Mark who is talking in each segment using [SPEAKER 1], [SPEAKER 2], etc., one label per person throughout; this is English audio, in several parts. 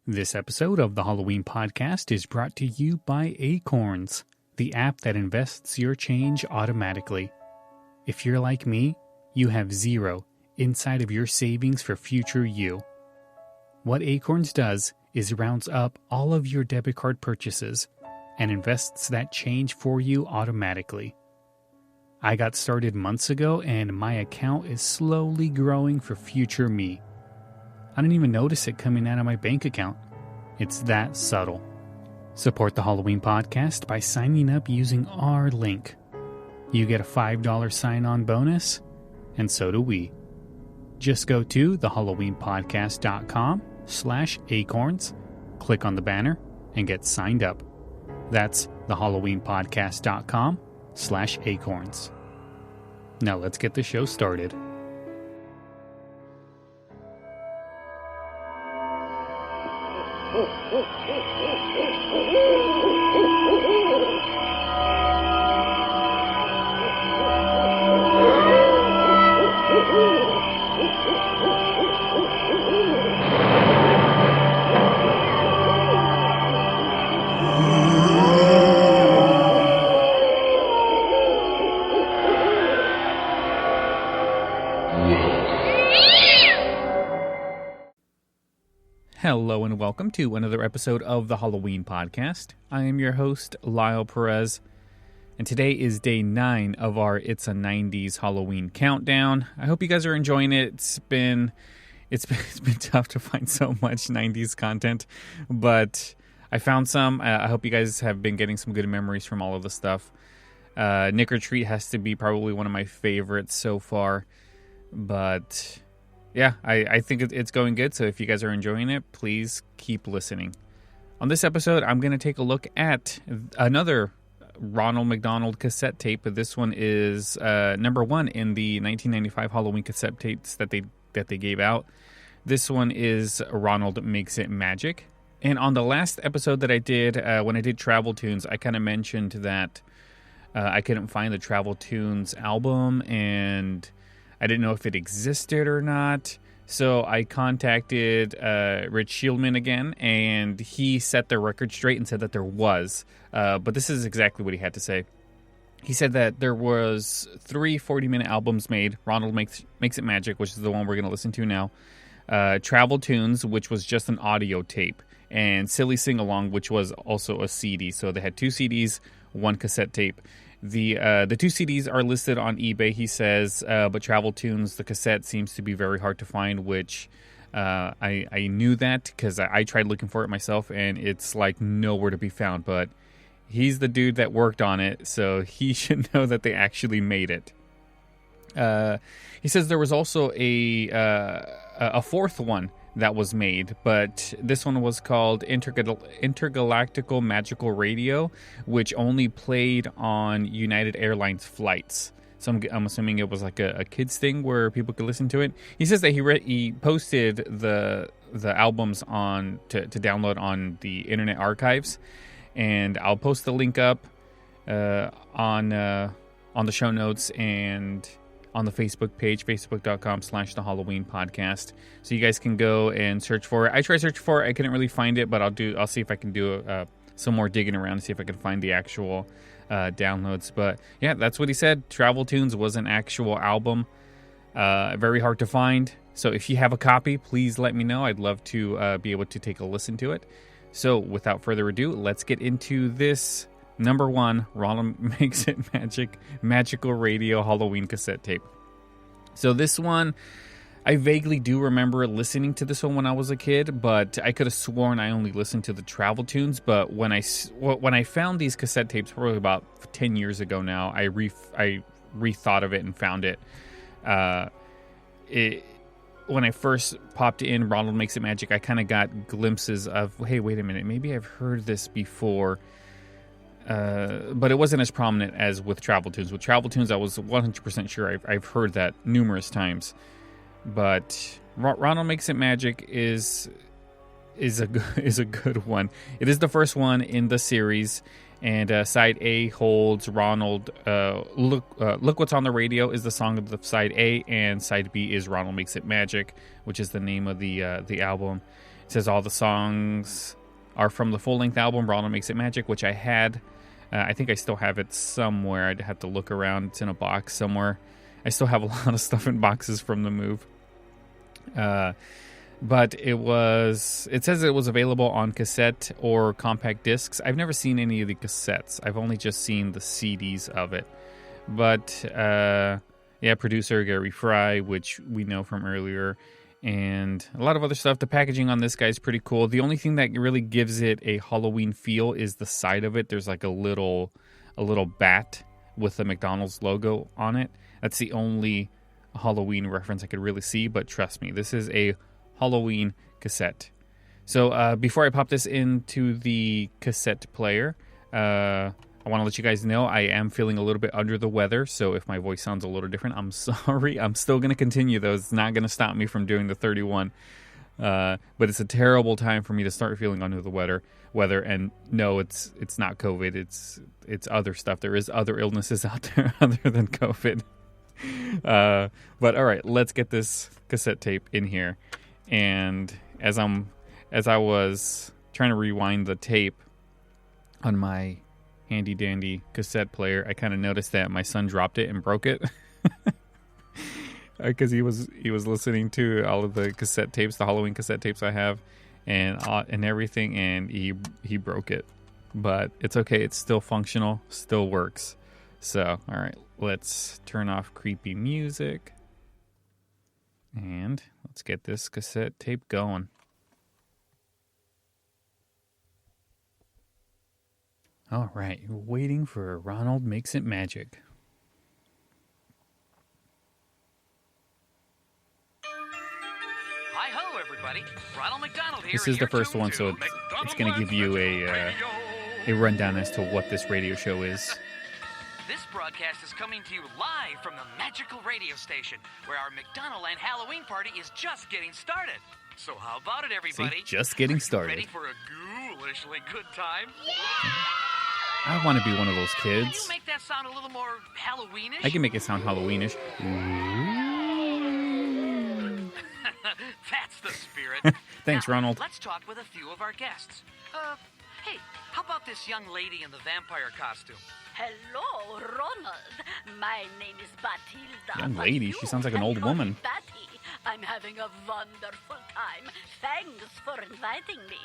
[SPEAKER 1] This episode of the Halloween podcast is brought to you by Acorns, the app that invests your change automatically. If you're like me, you have zero inside of your savings for future you. What Acorns does is rounds up all of your debit card purchases and invests that change for you automatically. I got started months ago and my account is slowly growing for future me. I didn't even notice it coming out of my bank account. It's that subtle. Support the Halloween podcast by signing up using our link. You get a $5 sign-on bonus, and so do we. Just go to thehalloweenpodcast.com/acorns, click on the banner, and get signed up. That's thehalloweenpodcast.com/acorns. Now let's get the show started. Hello and welcome to another episode of the Halloween podcast. I am your host, Lyle Perez, and today is day 9 of our It's a 90s Halloween countdown. I hope you guys are enjoying it. It's been tough to find so much 90s content, but I found some. I hope you guys have been getting some good memories from all of the stuff. Nick or Treat has to be probably one of my favorites so far, but yeah, I think it's going good, so if you guys are enjoying it, please keep listening. On this episode, I'm going to take a look at another Ronald McDonald cassette tape. This one is number 1 in the 1995 Halloween cassette tapes that they gave out. This one is Ronald Makes It Magic. And on the last episode that I did, when I did Travel Tunes, I kind of mentioned that I couldn't find the Travel Tunes album, and I didn't know if it existed or not, so I contacted Rich Shieldman again, and he set the record straight and said that there was. But this is exactly what he had to say. He said that there was 3 40-minute albums made. Ronald Makes It Magic, which is the one we're going to listen to now. Travel Tunes, which was just an audio tape. And Silly Sing Along, which was also a CD. So they had 2 CDs, 1 cassette tape. The 2 CDs are listed on eBay, he says, but Travel Tunes, the cassette, seems to be very hard to find, which I knew that because I tried looking for it myself, and it's like nowhere to be found, but he's the dude that worked on it, so he should know that they actually made it. He says there was also a 4th one that was made, but this one was called Intergalactical Magical Radio, which only played on United Airlines flights. So I'm assuming it was like a kids thing where people could listen to it. He says that he posted the albums on to download on the Internet Archives, and I'll post the link up on the show notes and on the Facebook page, facebook.com/the Halloween podcast. So you guys can go and search for it. I tried to search for it. I couldn't really find it, but I'll see if I can do some more digging around to see if I can find the actual downloads. But yeah, that's what he said. Travel Tunes was an actual album. Very hard to find. So if you have a copy, please let me know. I'd love to be able to take a listen to it. So without further ado, let's get into this number 1, Ronald Makes It Magical Radio Halloween cassette tape. So this one, I vaguely do remember listening to this one when I was a kid, but I could have sworn I only listened to the Travel Tunes. But when I found these cassette tapes, probably about 10 years ago now, I rethought of it and found it. When I first popped in Ronald Makes It Magic, I kind of got glimpses of, hey, wait a minute, maybe I've heard this before. But it wasn't as prominent as with Travel Tunes. With Travel Tunes, I was 100% sure I've heard that numerous times. But Ronald Makes It Magic is a good one. It is the first one in the series, and side A holds Ronald. Look What's on the Radio is the song of the side A, and side B is Ronald Makes It Magic, which is the name of the album. It says all the songs are from the full-length album, Ronald Makes It Magic, which I had. I think I still have it somewhere. I'd have to look around. It's in a box somewhere. I still have a lot of stuff in boxes from the move. But it says it was available on cassette or compact discs. I've never seen any of the cassettes. I've only just seen the CDs of it. But, producer Gary Fry, which we know from earlier, and a lot of other stuff. The packaging on this guy is pretty cool. The only thing that really gives it a Halloween feel is the side of it. There's like a little bat with the McDonald's logo on it. That's the only Halloween reference I could really see, but trust me, this is a Halloween cassette. So before I pop this into the cassette player, I want to let you guys know I am feeling a little bit under the weather, so if my voice sounds a little different, I'm sorry. I'm still going to continue, though. It's not going to stop me from doing the 31. But it's a terrible time for me to start feeling under the weather. And no, it's not COVID. It's other stuff. There is other illnesses out there other than COVID. But all right, let's get this cassette tape in here. And as I was trying to rewind the tape on my handy dandy cassette player, I kind of noticed that my son dropped it and broke it because he was listening to all of the cassette tapes, the Halloween cassette tapes I have, and everything, and he broke it. But it's okay; it's still functional, still works. So, all right, let's turn off creepy music and let's get this cassette tape going. All right, waiting for Ronald Makes It Magic.
[SPEAKER 2] Hi-ho, everybody. Ronald McDonald here.
[SPEAKER 1] This is the first one, so it's going to give you a rundown as to what this radio show is.
[SPEAKER 2] This broadcast is coming to you live from the magical radio station, where our McDonald and Halloween party is just getting started. So how about it, everybody?
[SPEAKER 1] See, just getting started.
[SPEAKER 2] Ready for a ghoulishly good time? Yeah!
[SPEAKER 1] I want to be one of those kids.
[SPEAKER 2] Can you make that sound a little more Halloweenish?
[SPEAKER 1] I can make it sound Halloweenish.
[SPEAKER 2] That's the spirit.
[SPEAKER 1] Thanks,
[SPEAKER 2] now,
[SPEAKER 1] Ronald.
[SPEAKER 2] Let's talk with a few of our guests. Hey, how about this young lady in the vampire costume?
[SPEAKER 3] Hello, Ronald. My name is Batilda.
[SPEAKER 1] Young lady, she sounds like an old woman.
[SPEAKER 3] Batty. I'm having a wonderful time. Thanks for inviting me.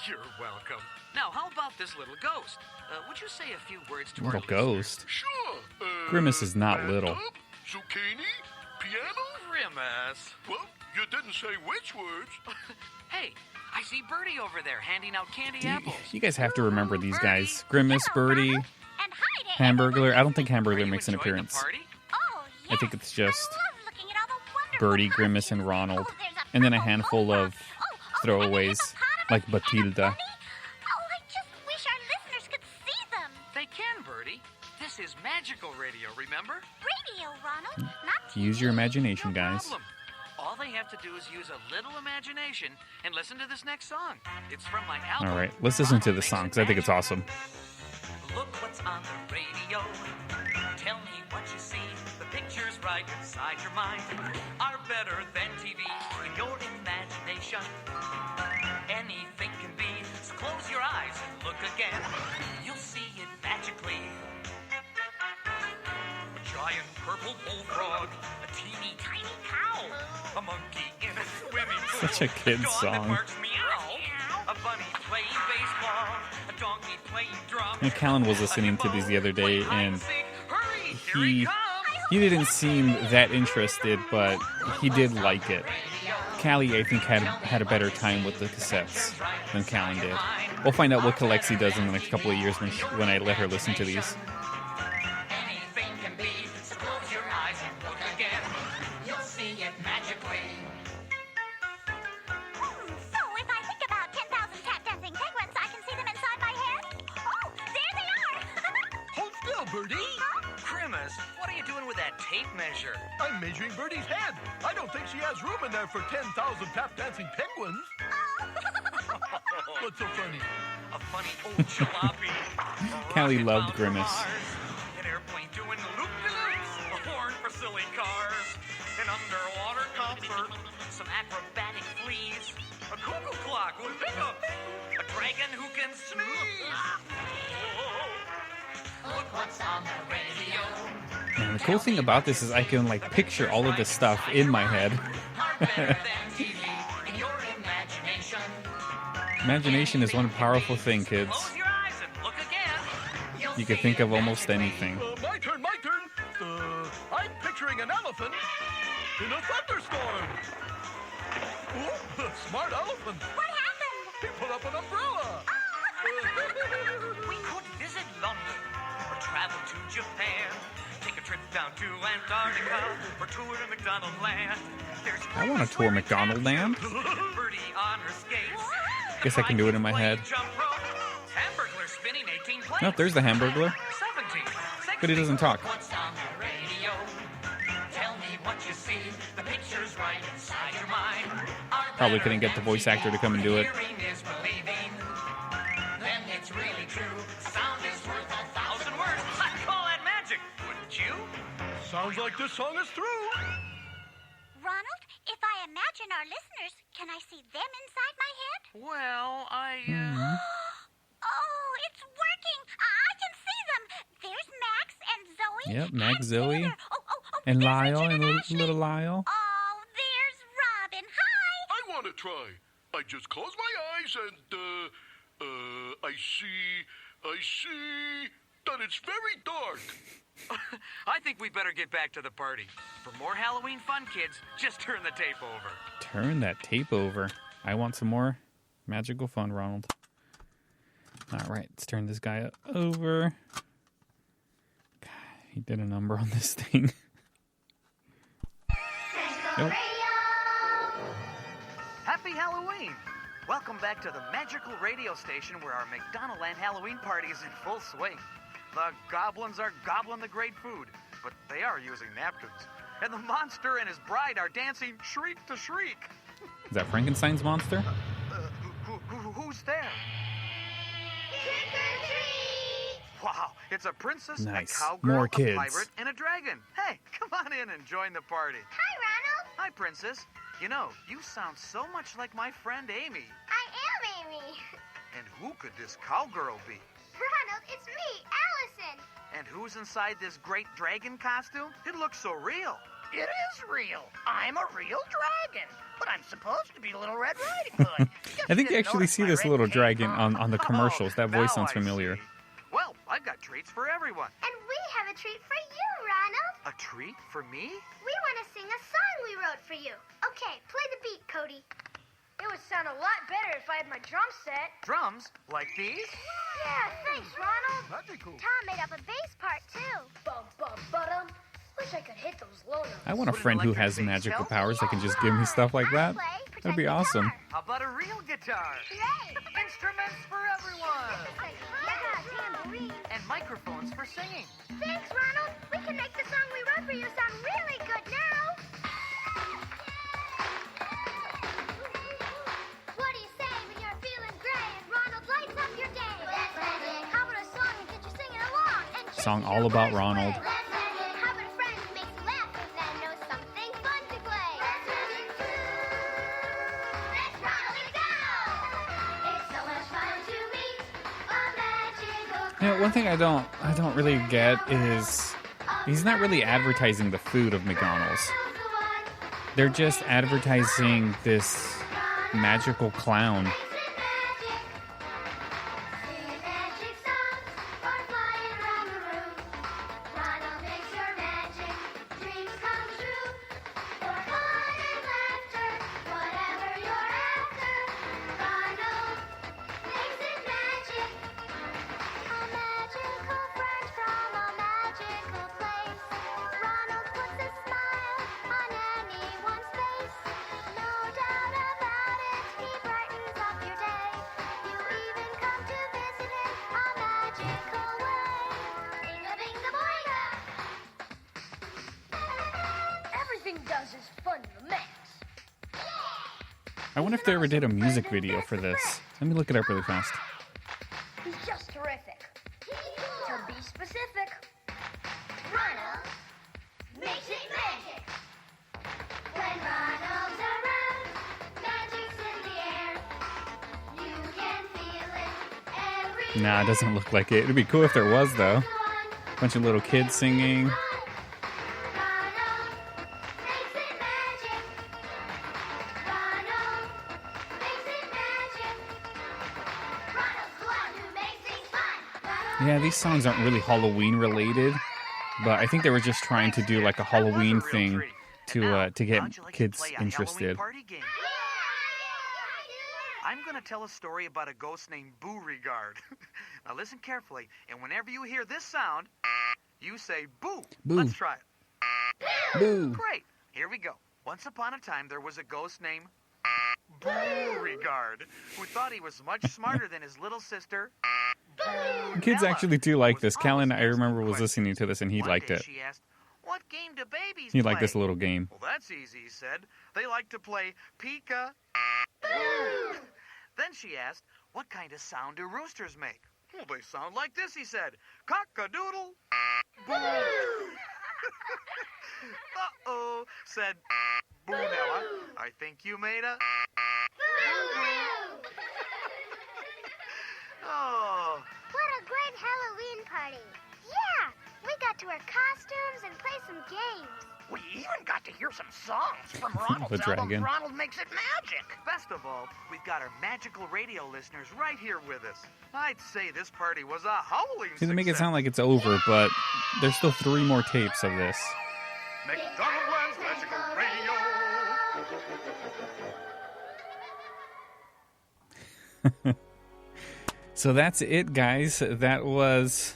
[SPEAKER 2] You're welcome. Now, how about this little ghost? Would you say a few words to
[SPEAKER 1] Little
[SPEAKER 2] our
[SPEAKER 1] ghost?
[SPEAKER 4] Sure.
[SPEAKER 1] Grimace is not little.
[SPEAKER 4] Zucchini? Piano?
[SPEAKER 2] Grimace.
[SPEAKER 4] Well, you didn't say which words.
[SPEAKER 2] Hey, I see Birdie over there handing out candy apples.
[SPEAKER 1] You guys have to remember these guys. Grimace, Birdie,
[SPEAKER 3] And hi to
[SPEAKER 1] Hamburglar. I don't think
[SPEAKER 2] Are
[SPEAKER 1] Hamburglar
[SPEAKER 2] you
[SPEAKER 1] makes an
[SPEAKER 2] enjoying
[SPEAKER 1] appearance.
[SPEAKER 2] The party?
[SPEAKER 3] Oh, yes.
[SPEAKER 1] I think it's just
[SPEAKER 3] I love looking at all the wonderful
[SPEAKER 1] Birdie, Grimace, and
[SPEAKER 3] costumes.
[SPEAKER 1] Ronald.
[SPEAKER 3] Oh, there's
[SPEAKER 1] And then a
[SPEAKER 3] purple
[SPEAKER 1] handful
[SPEAKER 3] bulldog.
[SPEAKER 1] of
[SPEAKER 3] and there's a
[SPEAKER 1] throwaways,
[SPEAKER 3] hippopotamus
[SPEAKER 1] like
[SPEAKER 3] and a
[SPEAKER 1] Batilda.
[SPEAKER 3] bunny. Oh, I just wish our listeners could see them.
[SPEAKER 2] They can, Birdie. This is magical radio, remember?
[SPEAKER 3] Radio, Ronald, not
[SPEAKER 1] Use your imagination,
[SPEAKER 2] No
[SPEAKER 1] guys.
[SPEAKER 2] problem. All they have to do is use a little imagination and listen to this next song. It's from my album.
[SPEAKER 1] All right, let's listen to
[SPEAKER 2] Ronald
[SPEAKER 1] this
[SPEAKER 2] Makes
[SPEAKER 1] song
[SPEAKER 2] It
[SPEAKER 1] because I think it's
[SPEAKER 2] Magic.
[SPEAKER 1] awesome.
[SPEAKER 5] Look what's on the radio. Tell me what you see. The pictures right inside your mind are better than TV in your imagination. Anything can be, so close your eyes and look again. You'll see it magically. A giant purple bullfrog, a teeny tiny cow, a monkey in a swimming pool,
[SPEAKER 1] Such a kid's
[SPEAKER 5] dog
[SPEAKER 1] song.
[SPEAKER 5] that barks meow, a bunny playing baseball, a donkey playing drums.
[SPEAKER 1] And Callan was listening to these the other day, and he didn't seem that interested, but he did like it. Callie, I think, had a better time with the cassettes than Callan did. We'll find out what Calexi does in the next couple of years when I let her listen to these.
[SPEAKER 5] Anything can be, so close your eyes and look again. You'll see it magically.
[SPEAKER 3] So if I think about 10,000 tap dancing penguins, I can see them inside my head? Oh, there they are!
[SPEAKER 4] Hold still, Birdie.
[SPEAKER 2] Grimace, what are you doing with that tape measure?
[SPEAKER 4] I'm measuring Birdie's head. I don't think she has room in there for 10,000 tap dancing penguins. What's so funny?
[SPEAKER 5] A funny old jalopy.
[SPEAKER 1] Callie
[SPEAKER 5] Rocket
[SPEAKER 1] loved
[SPEAKER 5] bomb for
[SPEAKER 1] Grimace.
[SPEAKER 5] Mars, an airplane doing loop-de-loops, a horn for silly cars, an underwater concert, some acrobatic fleas, a cuckoo clock and who can sneeze? Look what's on the radio.
[SPEAKER 1] And the cool thing about this is I can like picture all of this stuff in my head.
[SPEAKER 5] Are better than TV in your imagination.
[SPEAKER 1] Imagination is one powerful thing, kids.
[SPEAKER 5] Close your eyes and look again. You'll
[SPEAKER 1] You can
[SPEAKER 5] see
[SPEAKER 1] think of
[SPEAKER 5] it
[SPEAKER 1] almost
[SPEAKER 5] magically.
[SPEAKER 1] anything.
[SPEAKER 4] My turn, my turn. I'm picturing an elephant in a thunderstorm. Ooh, smart elephant.
[SPEAKER 3] What happened?
[SPEAKER 4] He put up an umbrella.
[SPEAKER 5] We could visit London or travel to Japan. Take a trip down to Antarctica or tour to McDonald Land. There's
[SPEAKER 1] I want to tour McDonald Land.
[SPEAKER 5] Birdie on her skates.
[SPEAKER 1] Guess I can do it in my head.
[SPEAKER 5] Jump rope. Hamburglar spinning 18 plates.
[SPEAKER 1] Nope, there's the Hamburglar.
[SPEAKER 5] 17.
[SPEAKER 1] But he doesn't talk.
[SPEAKER 5] What's on the radio? Tell me what you see. The picture's right inside your mind.
[SPEAKER 1] Probably couldn't get the voice actor to come and do it.
[SPEAKER 5] Hearing is believing. Then it's really true. Sound is worth 1,000 words. I'd call that magic, wouldn't you?
[SPEAKER 4] Sounds like this song is through.
[SPEAKER 3] Ronald, if I imagine our listeners, can I see them inside my head?
[SPEAKER 2] Well,
[SPEAKER 3] Oh, it's working. I can see them. There's Max and Zoe.
[SPEAKER 1] Yep, Max,
[SPEAKER 3] and
[SPEAKER 1] Zoe,
[SPEAKER 3] Taylor.
[SPEAKER 1] And
[SPEAKER 3] there's
[SPEAKER 1] Lyle,
[SPEAKER 3] Richard
[SPEAKER 1] and
[SPEAKER 3] Ashley.
[SPEAKER 1] little Lyle.
[SPEAKER 3] Oh, there's Robin. Hi.
[SPEAKER 4] I want to try. I just close my eyes and, I see that it's very dark.
[SPEAKER 2] I think we better get back to the party. For more Halloween fun, kids, just turn the tape over.
[SPEAKER 1] Turn that tape over. I want some more magical fun, Ronald. All right, let's turn this guy over. God, he did a number on this thing. Nope.
[SPEAKER 2] Happy Halloween! Welcome back to the magical radio station where our McDonald Land Halloween party is in full swing. The goblins are gobbling the great food, but they are using napkins. And the monster and his bride are dancing shriek to shriek.
[SPEAKER 1] Is that Frankenstein's monster?
[SPEAKER 2] Who's there? Wow, it's a princess,
[SPEAKER 1] Nice.
[SPEAKER 2] a cowgirl,
[SPEAKER 1] More
[SPEAKER 2] a
[SPEAKER 1] kids.
[SPEAKER 2] pirate, and a dragon. Hey, come on in and join the party.
[SPEAKER 3] Hi, Ronald.
[SPEAKER 2] Hi, princess. You know, you sound so much like my friend Amy.
[SPEAKER 3] I am Amy.
[SPEAKER 2] And who could this cowgirl be?
[SPEAKER 3] Ronald, it's me, Allison.
[SPEAKER 2] And who's inside this great dragon costume? It looks so real.
[SPEAKER 6] It is real. I'm a real dragon. But I'm supposed to be Little Red Riding Hood.
[SPEAKER 1] I think you actually see this little dragon on the commercials. That voice
[SPEAKER 2] Oh,
[SPEAKER 1] sounds
[SPEAKER 2] now I
[SPEAKER 1] familiar.
[SPEAKER 2] see. Well, I've got treats for everyone.
[SPEAKER 3] And we have a treat for you, Ronald.
[SPEAKER 2] A treat for me?
[SPEAKER 3] We want to sing a song we wrote for you. Okay, play the beat, Cody.
[SPEAKER 7] It would sound a lot better if I had my drum set.
[SPEAKER 2] Drums? Like these?
[SPEAKER 3] Yeah, thanks, Ronald.
[SPEAKER 4] Magical.
[SPEAKER 3] Tom made up a bass part, too.
[SPEAKER 7] Bum, bum, ba-dum. Wish I could hit those low notes.
[SPEAKER 1] I want a
[SPEAKER 2] Would an
[SPEAKER 1] friend who
[SPEAKER 2] electric
[SPEAKER 1] has
[SPEAKER 2] bass
[SPEAKER 1] magical
[SPEAKER 2] help?
[SPEAKER 1] powers that can just give me stuff like that. That'd be awesome.
[SPEAKER 2] How about a real guitar?
[SPEAKER 3] Great.
[SPEAKER 2] Instruments for everyone.
[SPEAKER 3] Yeah, tambourine.
[SPEAKER 2] And microphones for singing.
[SPEAKER 3] Thanks, Ronald. We can make the song we wrote for you sound really good now. What do you say when you're feeling gray and Ronald lights up your day? Let's magic. How about a song and get you singing along? And
[SPEAKER 1] Song
[SPEAKER 3] change
[SPEAKER 1] all
[SPEAKER 3] your
[SPEAKER 1] about
[SPEAKER 3] voice
[SPEAKER 1] Ronald.
[SPEAKER 3] away. Let's magic. How about a friend who makes you laugh and knows something fun to play? Let's magic too. Let's Ronald it go. It's so much fun to meet a magical
[SPEAKER 1] You know, one thing I don't really get is he's not really advertising the food of McDonald's. They're just advertising this magical clown.
[SPEAKER 7] Everything does is fun to max.
[SPEAKER 1] I wonder if they ever did a music video for this. Let me look it up really fast.
[SPEAKER 7] He's just terrific. To be specific.
[SPEAKER 3] Ronald makes it magic. When Ronald's around, magic's in the air. You can feel it
[SPEAKER 1] Nah, it doesn't look like it. It'd be cool if there was, though. Bunch of little kids singing. Yeah, these songs aren't really Halloween related, but I think they were just trying to do like a Halloween thing to get kids interested.
[SPEAKER 2] I'm going to tell a story about a ghost named Beauregard. Now listen carefully, and whenever you hear this sound, you say boo.
[SPEAKER 1] Boo.
[SPEAKER 2] Let's try it.
[SPEAKER 1] Boo.
[SPEAKER 2] Great. Here we go. Once upon a time, there was a ghost named Beauregard who thought he was much smarter than his little sister.
[SPEAKER 1] Kids actually do like this. Callan, I remember, was listening to this and he
[SPEAKER 2] One
[SPEAKER 1] liked
[SPEAKER 2] day
[SPEAKER 1] it.
[SPEAKER 2] She asked, "What game do babies
[SPEAKER 1] He
[SPEAKER 2] play?"
[SPEAKER 1] liked this little game.
[SPEAKER 2] Well, that's easy, he said. They like to play Pika. Then she asked, "What kind of sound do roosters make?" "Well, they sound like this," he said. "Cock-a-doodle." Uh-oh, said Boonella. "I think you made a..." Oh.
[SPEAKER 3] What a great Halloween party. Yeah, we got to wear costumes and play some games.
[SPEAKER 6] We even got to hear some songs from Ronald's
[SPEAKER 1] The
[SPEAKER 6] album,
[SPEAKER 1] dragon.
[SPEAKER 6] Ronald Makes It Magic.
[SPEAKER 2] Best of all, we've got our magical radio listeners right here with us. I'd say this party was a howling
[SPEAKER 1] See, they make it
[SPEAKER 2] success.
[SPEAKER 1] sound like it's over, but there's still 3 more tapes of this.
[SPEAKER 2] McDonald's magical radio.
[SPEAKER 1] So that's it, guys. That was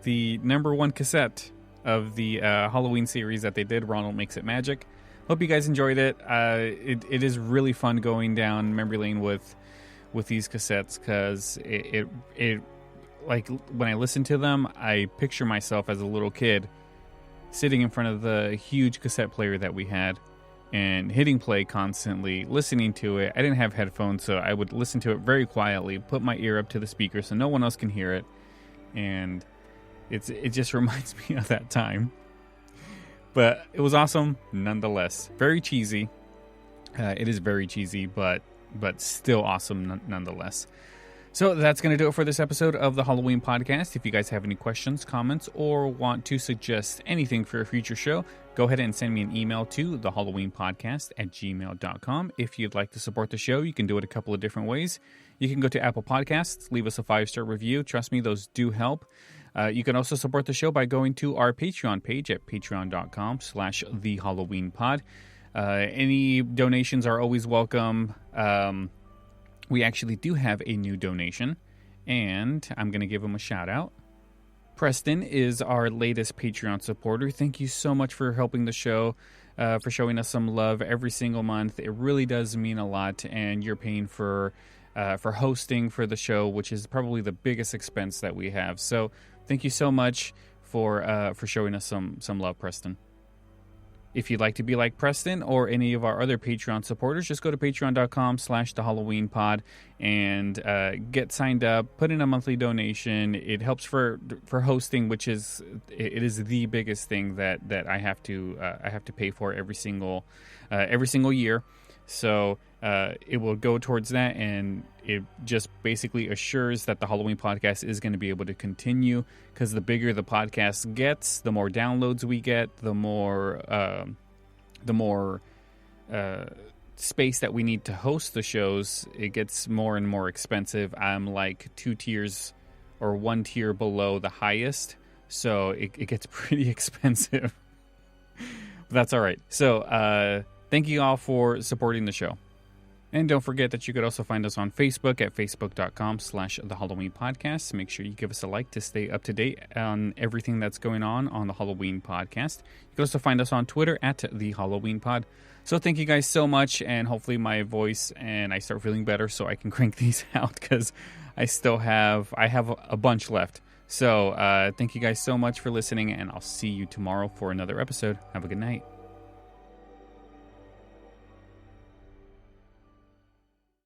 [SPEAKER 1] the #1 cassette of the Halloween series that they did, Ronald Makes It Magic. Hope you guys enjoyed it. It is really fun going down memory lane with these cassettes, because it like when I listen to them, I picture myself as a little kid sitting in front of the huge cassette player that we had and hitting play constantly, listening to it. I didn't have headphones, so I would listen to it very quietly, put my ear up to the speaker so no one else can hear it, and it just reminds me of that time. But it was awesome nonetheless. Very cheesy. It is very cheesy, but still awesome nonetheless. So that's going to do it for this episode of the Halloween podcast. If you guys have any questions, comments, or want to suggest anything for a future show, go ahead and send me an email to thehalloweenpodcast@gmail.com. If you'd like to support the show, you can do it a couple of different ways. You can go to Apple Podcasts, leave us a 5-star review. Trust me, those do help. You can also support the show by going to our Patreon page at patreon.com/thehalloweenpod. Any donations are always welcome. We actually do have a new donation, and I'm going to give him a shout out. Preston is our latest Patreon supporter. Thank you so much for helping the show, for showing us some love every single month. It really does mean a lot, and you're paying for hosting for the show, which is probably the biggest expense that we have. So thank you so much for showing us some love, Preston. If you'd like to be like Preston or any of our other Patreon supporters, just go to patreon.com/thehalloweenpod and get signed up, put in a monthly donation. It helps for hosting, which is the biggest thing that I have to pay for every single year. So it will go towards that, and it just basically assures that the Halloween podcast is going to be able to continue, because the bigger the podcast gets, the more downloads we get, the more space that we need to host the shows. It gets more and more expensive. I'm like 2 tiers or 1 tier below the highest, so it gets pretty expensive. But that's all right. So thank you all for supporting the show. And don't forget that you could also find us on Facebook at facebook.com/thehalloweenpodcast. Make sure you give us a like to stay up to date on everything that's going on the Halloween podcast. You can also find us on Twitter at @thehalloweenpod. So thank you guys so much, and hopefully my voice and I start feeling better so I can crank these out, because I have a bunch left. So thank you guys so much for listening, and I'll see you tomorrow for another episode. Have a good night.